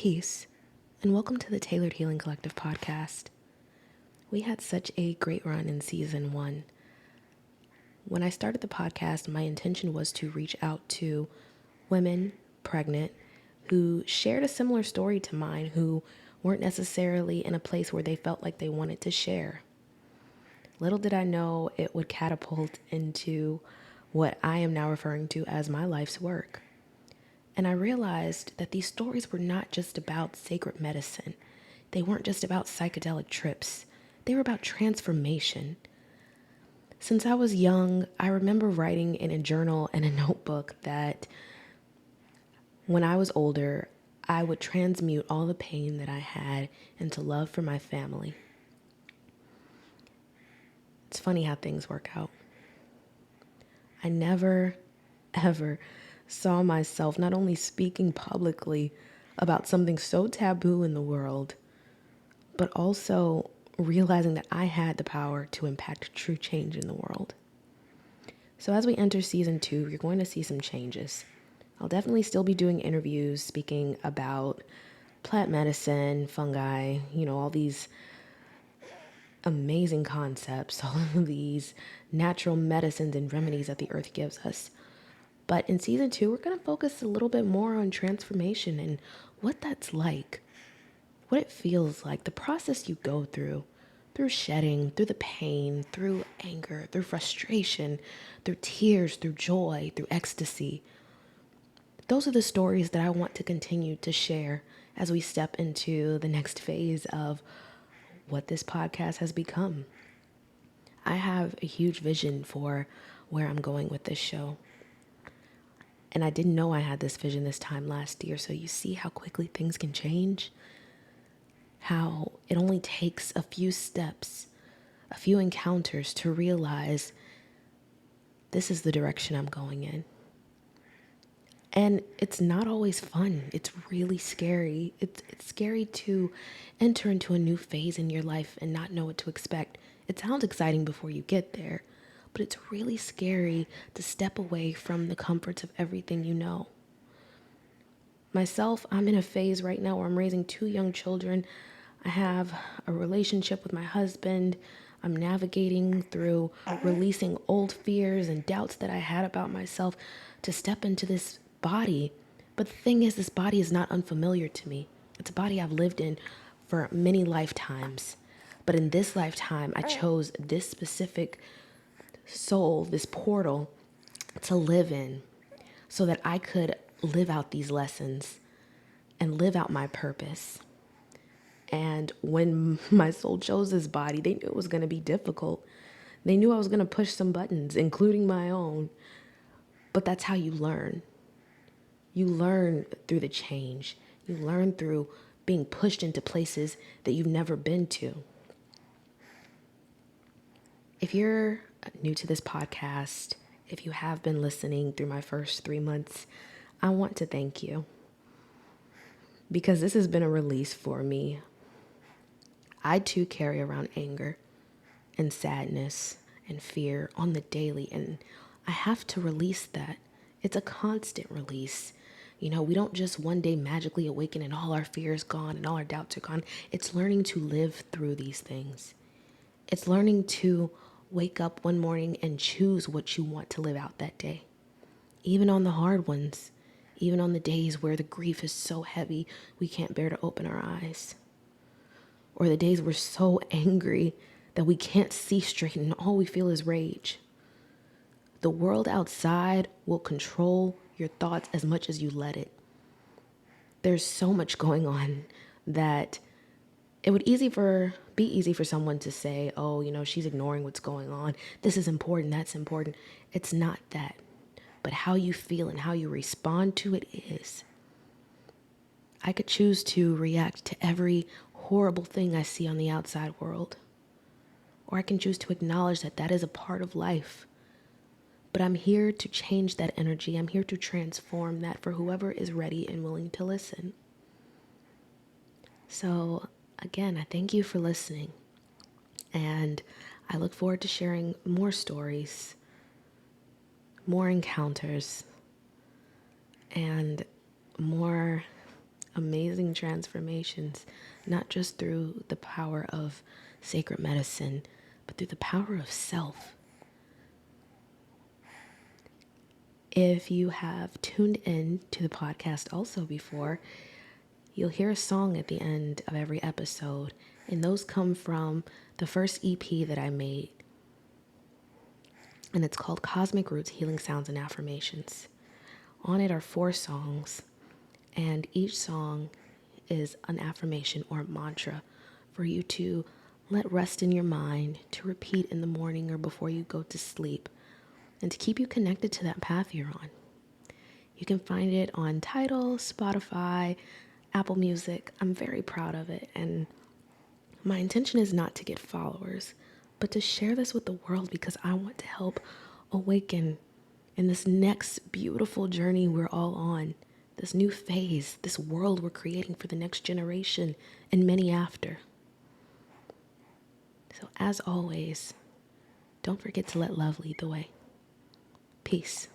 Peace, and welcome to the Tailored Healing Collective podcast. We had such a great run in season 1. When I started the podcast, my intention was to reach out to women pregnant who shared a similar story to mine, who weren't necessarily in a place where they felt like they wanted to share. Little did I know it would catapult into what I am now referring to as my life's work. And I realized that these stories were not just about sacred medicine. They weren't just about psychedelic trips. They were about transformation. Since I was young, I remember writing in a journal and a notebook that when I was older, I would transmute all the pain that I had into love for my family. It's funny how things work out. I never, ever saw myself not only speaking publicly about something so taboo in the world, but also realizing that I had the power to impact true change in the world. So as we enter season 2, you're going to see some changes. I'll definitely still be doing interviews speaking about plant medicine, fungi, all these amazing concepts, all of these natural medicines and remedies that the earth gives us. But in season 2, we're going to focus a little bit more on transformation and what that's like, what it feels like, the process you go through shedding, through the pain, through anger, through frustration, through tears, through joy, through ecstasy. Those are the stories that I want to continue to share as we step into the next phase of what this podcast has become. I have a huge vision for where I'm going with this show. And I didn't know I had this vision this time last year. So you see how quickly things can change, how it only takes a few steps, a few encounters to realize this is the direction I'm going in. And it's not always fun. It's really scary. It's scary to enter into a new phase in your life and not know what to expect. It sounds exciting before you get there, but it's really scary to step away from the comforts of everything you know. Myself, I'm in a phase right now where I'm raising 2 young children. I have a relationship with my husband. I'm navigating through releasing old fears and doubts that I had about myself to step into this body. But the thing is, this body is not unfamiliar to me. It's a body I've lived in for many lifetimes. But in this lifetime, I chose this specific soul, this portal, to live in so that I could live out these lessons and live out my purpose. And when my soul chose this body, they knew it was going to be difficult. They knew I was going to push some buttons, including my own. But that's how you learn. You learn through the change. You learn through being pushed into places that you've never been to. If you're new to this podcast, if you have been listening through my first 3 months, I want to thank you. Because this has been a release for me. I too carry around anger and sadness and fear on the daily, and I have to release that. It's a constant release. We don't just one day magically awaken and all our fears gone and all our doubts are gone. It's learning to live through these things. It's learning to wake up one morning and choose what you want to live out that day. Even on the hard ones, even on the days where the grief is so heavy we can't bear to open our eyes. Or the days we're so angry that we can't see straight and all we feel is rage. The world outside will control your thoughts as much as you let it. There's so much going on that it would be easy for someone to say, oh, she's ignoring what's going on. This is important, that's important. It's not that. But how you feel and how you respond to it is. I could choose to react to every horrible thing I see on the outside world. Or I can choose to acknowledge that that is a part of life. But I'm here to change that energy. I'm here to transform that for whoever is ready and willing to listen. So again, I thank you for listening. And I look forward to sharing more stories, more encounters, and more amazing transformations, not just through the power of sacred medicine, but through the power of self. If you have tuned in to the podcast also before, you'll hear a song at the end of every episode, and those come from the first EP that I made, and it's called Cosmic Roots, Healing Sounds and Affirmations. On it are 4 songs, and each song is an affirmation or a mantra for you to let rest in your mind, to repeat in the morning or before you go to sleep, and to keep you connected to that path you're on. You can find it on Tidal, Spotify, Apple Music. I'm very proud of it, and my intention is not to get followers, but to share this with the world because I want to help awaken in this next beautiful journey we're all on, this new phase, this world we're creating for the next generation and many after. So as always, don't forget to let love lead the way. Peace.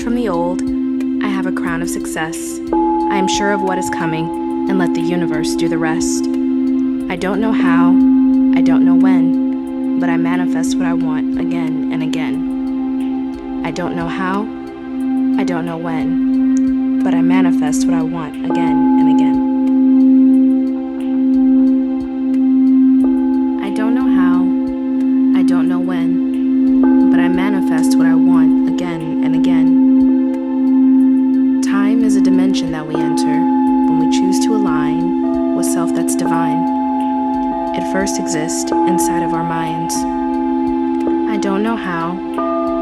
From the old, I have a crown of success. I am sure of what is coming, and let the universe do the rest. I don't know how, I don't know when, but I manifest what I want again and again. I don't know how, I don't know when, but I manifest what I want again and again. I don't know how, I don't know when, but I manifest what I want again and again. Time is a dimension that we enter when we choose to align with self that's divine. It first exists inside of our minds. I don't know how,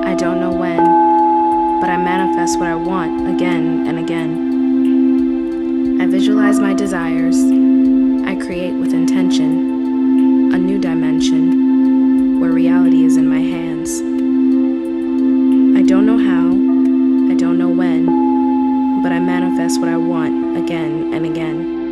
I don't know when, but I manifest what I want again and again. I visualize my desires. I create with intention a new dimension where reality is in my hands. I don't know how, I don't know when, but I manifest what I want again and again.